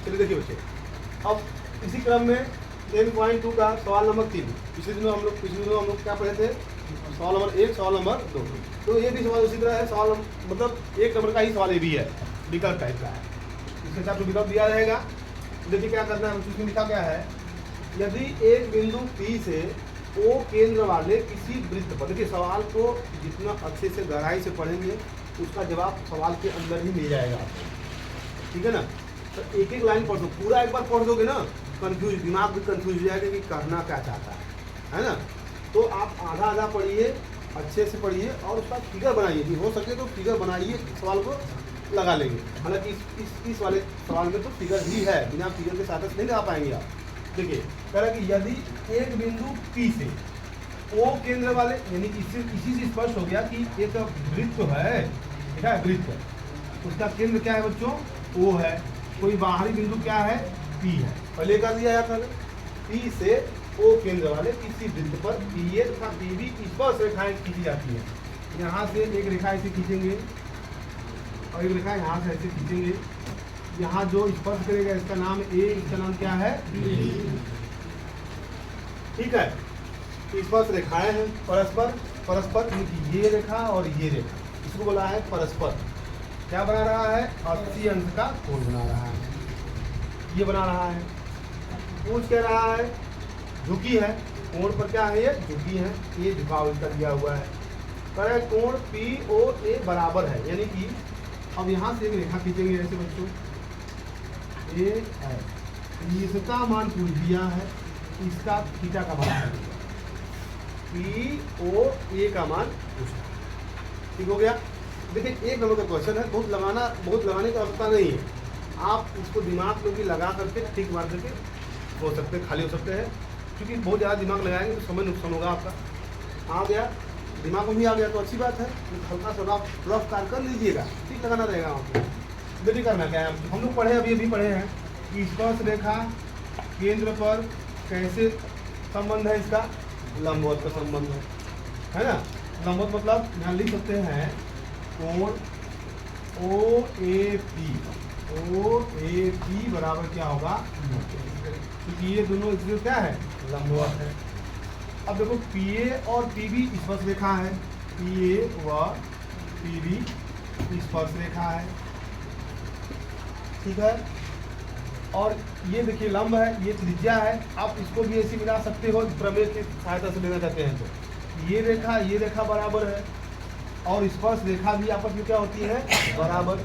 चलिए देखिए बच्चे, अब इसी क्रम में 10.2 का सवाल नंबर 3, पिछले दिनों हम लोग क्या पढ़े थे, सवाल नंबर 1, सवाल नंबर 2। तो ये भी सवाल उसी तरह है, सवाल मतलब 1 नंबर का ही सवाल ये भी है, विकल्प टाइप का है। इसके साथ विकल्प दिया रहेगा। देखिए क्या करना है, उसमें लिखा क्या है, यदि एक बिंदु P से O केंद्र वाले किसी वृत्त पर, देखिए सवाल को जितना अच्छे से गहराई से पढ़ेंगे उसका जवाब सवाल के अंदर ही मिल जाएगा आपको, ठीक है ना। तो एक एक लाइन पढ़ दो, पूरा एक बार पढ़ दोगे ना, कंफ्यूज, दिमाग भी कंफ्यूज हो जाएगा कि करना क्या चाहता है ना। तो आप आधा आधा पढ़िए, अच्छे से पढ़िए और उसका फिगर बनाइए, कि हो सके तो फिगर बनाइए, सवाल को लगा लेंगे। हालांकि इस वाले सवाल में तो फिगर भी है, बिना फिगर के साथ नहीं लगा पाएंगे आप। देखिए कह रहा है कि यदि एक बिंदु P से O केंद्र वाले, यानी इसी से स्पष्ट हो गया कि एक वृत्त है, क्या है वृत्त, उसका केंद्र क्या है बच्चों, O है, कोई बाहरी बिंदु क्या है, P है, पहले कर दिया जाता है। P से O केंद्र वाले किसी वृत्त पर PA तथा PB स्पर्श रेखाएं खींची जाती है। यहाँ से एक रेखा ऐसे खींचेंगे और एक रेखा यहाँ से ऐसे खींचेंगे, यहाँ जो स्पर्श करेगा इसका नाम A, इसका नाम क्या है B, ठीक है। स्पर्श रेखाएं हैं परस्पर ये रेखा और ये रेखा, इसको बोला है परस्पर। क्या बना रहा है, 80 अंश का कोण बना रहा है, ये बना रहा है। पूछ कह रहा है झुकी है, कोण पर क्या है, ये झुकी है, ये झुकाव इसका दिया हुआ है। कह रहे कोण POA बराबर है, यानी कि अब यहाँ से एक रेखा खींचेंगे ऐसे बच्चों, ये है, इसका मान पूछ दिया है, इसका थीटा का मान POA का मान पूछा, ठीक हो गया। देखिए 1 नंबर का क्वेश्चन है, बहुत लगाने की आवश्यकता नहीं है, आप इसको दिमाग में भी लगा करके ठीक मार करके हो सकते हैं, खाली हो सकते हैं, क्योंकि बहुत ज़्यादा दिमाग लगाएंगे तो समय नुकसान होगा आपका। आ गया दिमाग में भी आ गया तो अच्छी बात है, हल्का सा रफ कार कर लीजिएगा, ठीक लगाना रहेगा आपको। देखिए करना क्या है, हम लोग पढ़े अभी पढ़े हैं कि स्पर्श रेखा केंद्र पर कैसे संबंध है, इसका लंबवत का संबंध है ना। लंबवत मतलब यहाँ लिख सकते हैं कोण OAP बराबर क्या होगा, क्योंकि ये दोनों इसमें क्या है, लंबवत है। अब देखो PA और PB स्पर्श रेखा है, PA व PB स्पर्श रेखा है, ठीक है। और ये देखिए लंब है, ये त्रिज्या है, आप इसको भी ऐसे मिला सकते हो प्रमेय की सहायता से लेना चाहते हैं तो। ये रेखा बराबर है और स्पर्श रेखा भी आपस में क्या होती है, बराबर।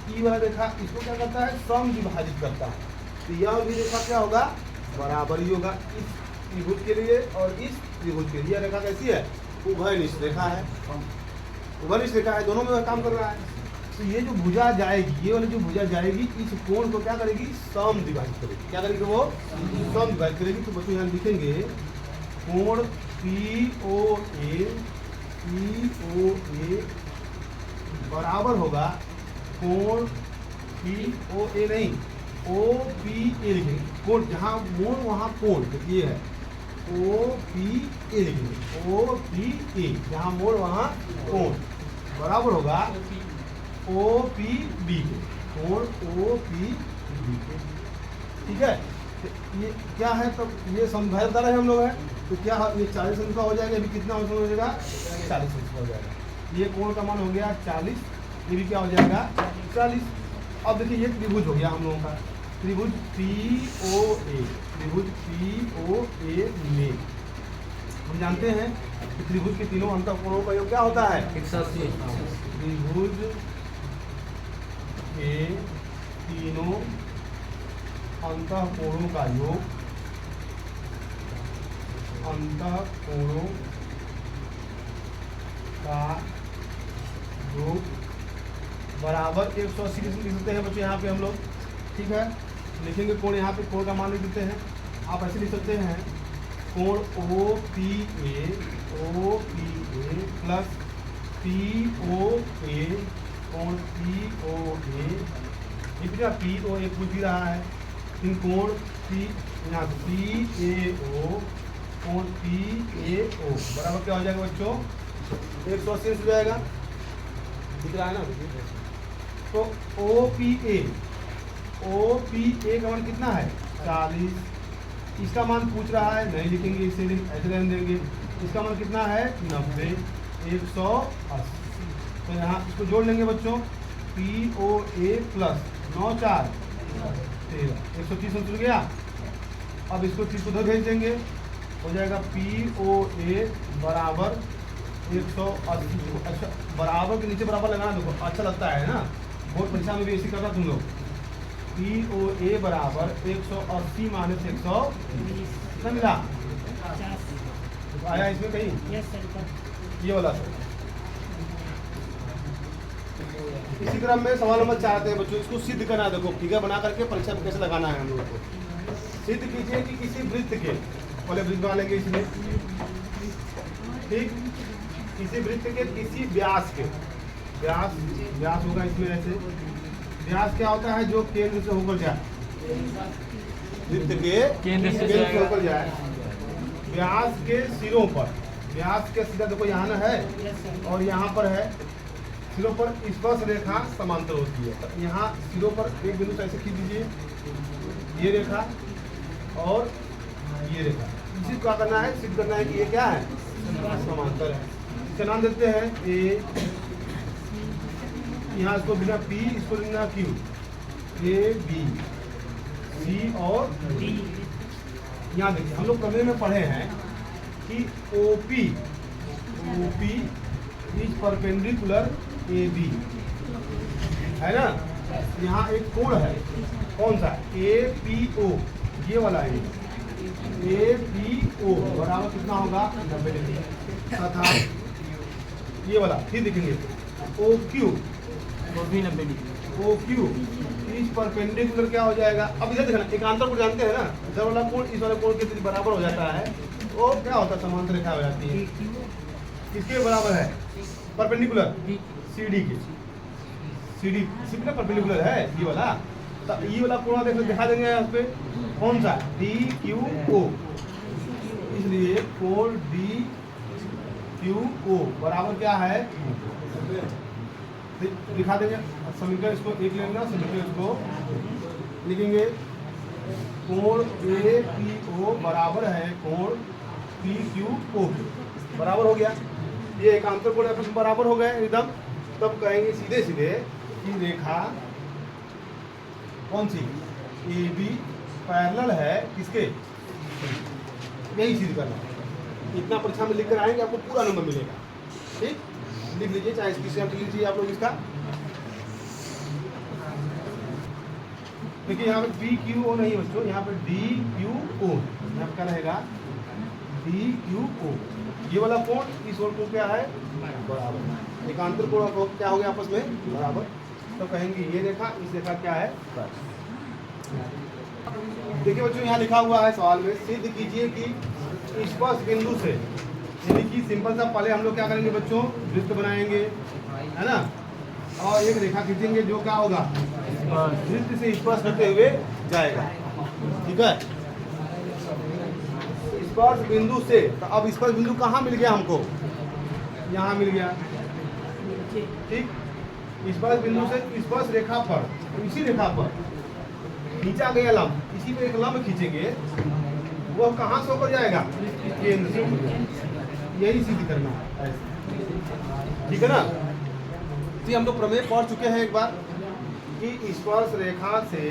ई वाला रेखा इसको क्या करता है, सम विभाजित करता है, तो यह भी रेखा क्या होगा, बराबर ही होगा इस त्रिभुज के लिए और इस त्रिभुज के लिए। यह रेखा कैसी है, उभयनिष्ठ रेखा है, उभयनिष्ठ रेखा है, दोनों में काम कर रहा है। तो ये जो भुजा जाएगी, ये वाली जो भुजा जाएगी, इस कोण को क्या करेगी, सम विभाजित करेगी। क्या करेगी वो, सम विभाजित करेगी। तो बच्चों यहाँ लिखेंगे कोण POA बराबर होगा कोण POA नहीं, OPA लिखेंगे, कोण जहाँ मोड़ वहाँ कोण, ये है OPA लिखेंगे, OPA जहाँ मोड़ वहाँ कोण बराबर होगा OPB के, कोण OPB के, ठीक है। तो ये क्या है, तो ये समझा रहे हम लोग हैं, तो क्या ये 40 अंश का हो जाएगा, अभी कितना अंश हो जाएगा, 40 अंश का हो जाएगा। ये कोण का मान हो गया 40, ये भी क्या हो जाएगा 40। अब देखिए ये त्रिभुज हो गया हम लोगों का, त्रिभुज POA में हम जानते हैं कि त्रिभुज के तीनों अंतःकोणों का योग क्या होता है, 180। त्रिभुज के तीनों अंतःकोणों का योग, अंतःकोणों का योग बराबर 180 लिख सकते हैं बच्चों यहाँ पे हम लोग, ठीक है। लिखेंगे कोण, यहाँ पे कोण का मान लिख देते हैं, आप ऐसे लिख सकते हैं कोण OPA प्लस POA, कोण POA, ये POA पूछ भी रहा है, फिर कोण यहाँ PAO, कोण PAO बराबर क्या हो जाएगा बच्चों, 180 हो जाएगा, दिख रहा है ना। तो OPA ओ पी ए का मान कितना है 40, इसका मान पूछ रहा है नहीं लिखेंगे, इसे ऐसे रहने देंगे। इसका मान कितना है 90, 180। तो यहाँ इसको जोड़ लेंगे बच्चों, पी ओ ए प्लस 9 4 13, 130 में चल गया। अब इसको 30 उधर भेज देंगे, हो जाएगा पी ओ ए बराबर 180। अच्छा बराबर के नीचे बराबर लगाना देखो अच्छा लगता है ना, बोर्ड परीक्षा में भी ऐसे करना तुम लोग। पी ओ ए बराबर 180 माइनस 120 कितना मिला आया इसमें कहीं ये वाला सर। इसी क्रम में सवाल नंबर 4 आते हैं बच्चों, इसको सिद्ध करना है। देखो फिगर बना करके परीक्षा में कैसे लगाना है हम लोग को। सिद्ध कीजिए कि किसी वृत्त के, पहले वृत्त बना लेंगे इसमें, ठीक, किसी वृत्त के किसी व्यास के, व्यास होगा इसमें ऐसे। व्यास क्या होता है जो केंद्र से होकर जाए, वृत्त के केंद्र से होकर जाए, व्यास के सिरों पर, व्यास के सीधा देखो यहाँ ना है और यहाँ पर है, सिरों पर स्पर्श रेखा समांतर होती है। तो यहाँ सिरों पर एक बिंदु से ऐसे खींच दीजिए, ये रेखा और ये रेखा, इसी क्या करना है, सिद्ध करना है कि ये क्या है समांतर है। इसका नाम देते हैं ए, यहाँ इसको बिना पी, इसको बिना क्यू, ए बी सी और डी। यहाँ देखिए हम लोग प्रमेय में पढ़े हैं कि OP is perpendicular A B, है ना। यहाँ एक कोण है, कौन सा, ए पी ओ, ये वाला है, ए पी ओ बराबर कितना होगा 90 डिग्री तथा ये वाला फिर देखेंगे ओ क्यू भी 90 डिग्री, ओ क्यू इस परपेंडिकुलर क्या हो जाएगा। अब इधर देखना एकांतर को जानते हैं ना, इधर वाला कोण इस वाले कोण के बराबर हो जाता है, वो क्या होता है समांतर रेखा हो जाती है। किसके बराबर है परपेंडिकुलर, सी डी के, सी डी ना परपेंडिकुलर है ये वाला। तो ये वाला कोण दिखा देंगे यहाँ पे कौन सा, डी क्यू ओ, इसलिए कोण डी क्यू ओ बराबर क्या है दिखा देंगे। समीकरण इसको एक लेंगे, समीकरण इसको लिखेंगे, कोण ए पी ओ बराबर है कोण पी क्यू ओ, बराबर हो गया। ये एकांतर कोण आपस में बराबर हो गए एकदम। तब कहेंगे सीधे सीधे कि रेखा कौन सी, ए बी पैरेलल है किसके, यही सिद्ध करना। इतना परीक्षा में लिख कर आएंगे आपको पूरा नंबर मिलेगा, ठीक। लिख लीजिए, चाहे इसकी लिख लीजिए आप लोग इसका। देखिए यहाँ पे पी क्यू ओ नहीं बच्चों, यहाँ पे डी क्यू ओ, यहाँ क्या रहेगा डी क्यू ओ। ये वाला कोण इस ओर को क्या है बराबर, एकांतर कोण क्या हो गया आपस में बराबर। तो कहेंगे ये रेखा इस रेखा क्या है। देखिए बच्चों यहाँ लिखा हुआ है सवाल में, सिद्ध कीजिए कि स्पर्श बिंदु से, यानी कि सिंपल सा पहले हम लोग क्या करेंगे बच्चों, वृत्त बनाएंगे है ना, और एक रेखा खींचेंगे जो क्या होगा वृत्त से स्पर्श करते हुए जाएगा, ठीक है। स्पर्श बिंदु से, तो अब स्पर्श बिंदु कहाँ मिल गया हमको, यहाँ मिल गया, ठीक। स्पर्श बिंदु से स्पर्श रेखा पर, इसी रेखा पर खींचा गया लंब, इसी पे एक लंब खींचेंगे, वो कहाँ से होकर जाएगा केंद्र से होकर जाएगा। यही सिद्ध करना है, ठीक है ना। तो हम लोग प्रमेय पढ़ चुके हैं एक बार कि स्पर्श रेखा से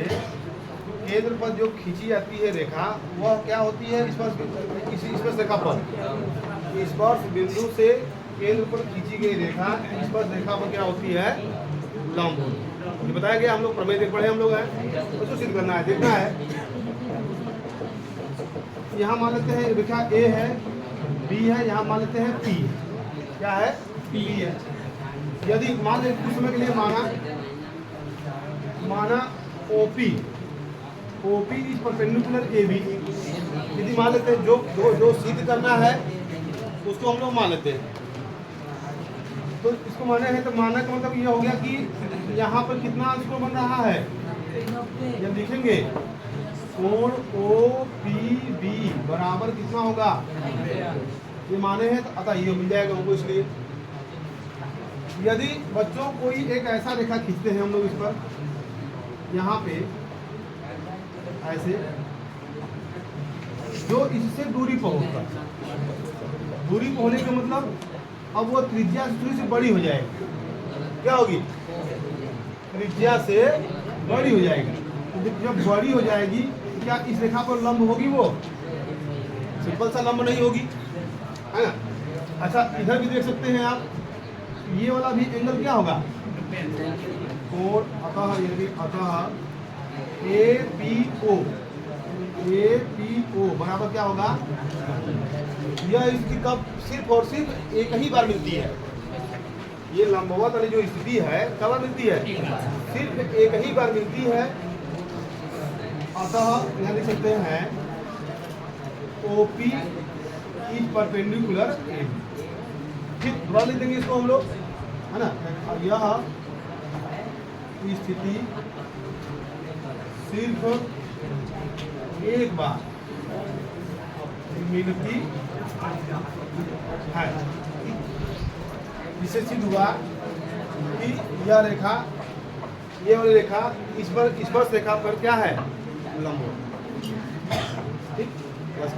केंद्र पर जो खींची जाती है रेखा वह क्या होती है, स्पर्श रेखा पर, स्पर्श बिंदु से केंद्र पर खींची गई रेखा स्पर्श रेखा पर क्या होती है लंब। ये बताया गया, हम लोग प्रमेय देख पढ़े हम लोग हैं, तो सिद्ध करना है, देखना है। यहाँ मान लेते हैं रेखा ए है, बी है, यहाँ मान लेते हैं पी, क्या है पी है। यदि मान लें कुछ समय के लिए माना OP is perpendicular A B, यदि मान लेते हैं जो सिद्ध करना है उसको हम लोग मान लेते हैं। तो इसको माने हैं, तो माना का मतलब ये हो गया कि यहाँ पर कितना इसको बन रहा है, जब लिखेंगे कोण ओ पी बी बराबर कितना होगा, ये माने हैं, तो अतः ये मिल जाएगा हमको। इसलिए यदि बच्चों कोई एक ऐसा रेखा खींचते हैं हम लोग इस पर, यहाँ पे ऐसे, जो इससे दूरी पर होगा। दूरी पर होने का मतलब अब वो त्रिज्या दूरी से बड़ी हो जाएगी। क्या होगी? त्रिज्या से बड़ी हो जाएगी। तो जब बड़ी हो जाएगी तो क्या इस रेखा पर लंब होगी? वो सिंपल सा लंब नहीं होगी, है ना। अच्छा, इधर भी देख सकते हैं आप, ये वाला भी एंगल क्या होगा? कोण। अतः यदि अतः APO बराबर क्या होगा? यह स्थिति कब सिर्फ और सिर्फ एक ही बार मिलती है। ये लंबवत वाली जो स्थिति है कब मिलती है? सिर्फ एक ही बार मिलती है। अतः यहाँ लिख सकते हैं OP इज परपेंडिकुलर AB। ठीक, दोबारा लिख देंगे इसको हम लोग, है ना। यह स्थिति सिर्फ एक बार मिलती है। जिससे सिद्ध हुआ कि यह रेखा, ये वाली रेखा इस पर स्पर्श रेखा पर क्या है? लंब। ठीक, बस।